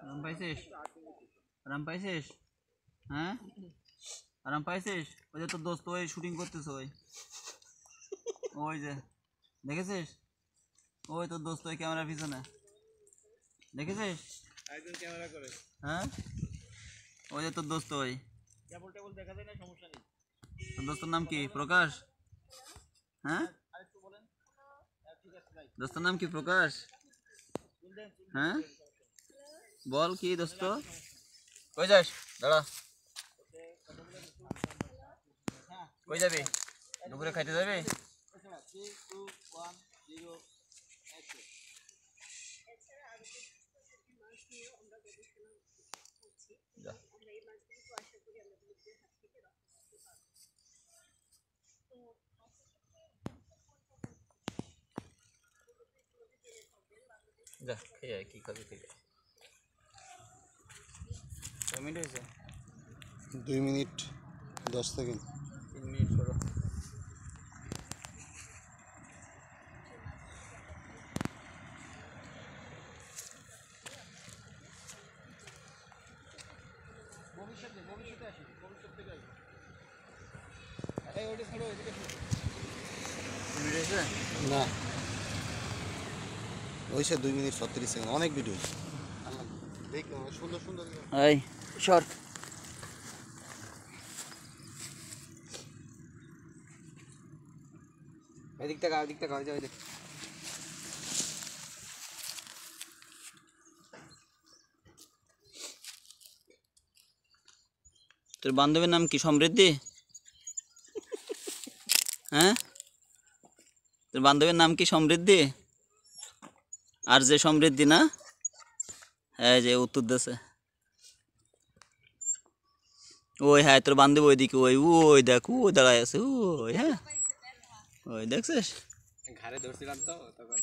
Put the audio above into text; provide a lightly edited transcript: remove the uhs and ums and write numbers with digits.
আরাম পাইছিস? আরাম পাইছিস? হ্যাঁ, আরাম পাইছিস? ওই যে তোর দোস্ত ওই শুটিং করতেছে, ওই যে দেখেছিস? ওই তোর দোস্ত ওই ক্যামেরার পিছনে দেখেছিস? একজন ক্যামেরা করে। হ্যাঁ, ওই যে তোর দোস্ত ওই কেবল টেবল দেখা যায় না, সমস্যা নেই। তোর দোস্তর নাম কি? প্রকাশ? হ্যাঁ, আরেকটু বলেন। ঠিক আছে ভাই, দোস্তর নাম কি? প্রকাশ? হ্যাঁ, বল কি দোস্ত? কই যাস? দাঁড়া, কই যাবি? দুপুরে খাইতে যাবি? যা। যা খেয়ে আয়, কি খাবি খেয়ে আয়। কয় মিনিট হয়েছে? 2 মিনিট 10 সেকেন্ড। 3 মিনিট করো। ভবিষ্যতে আসি, ভবিষ্যৎ থেকে আসি। এই ওটা ছাড়ো, এদিকে আসো। 3 মিনিট হয়েছে? না, ওইসে 2 মিনিট 36 সেকেন্ড, অনেক ভিডিও দেখ, সুন্দর সুন্দর। এই সর। এদিক থেকে ওই দিক থেকে ওই যে ওই দিক। তোর বান্ধবীর নাম কি? সমৃদ্ধি? হ্যাঁ, তোর বান্ধবীর নাম কি? সমৃদ্ধি? আর যে সমৃদ্ধি না? হ্যাঁ, যে উত্তর দেশে ওই, হ্যাঁ তোর বান্ধবী ওইদিকে, ওই ওই দেখ, ওই দাঁড়ায় আছে, ওই, হ্যাঁ ওই দেখছিস? ঘাড়ে ধরছিলাম তো তখন।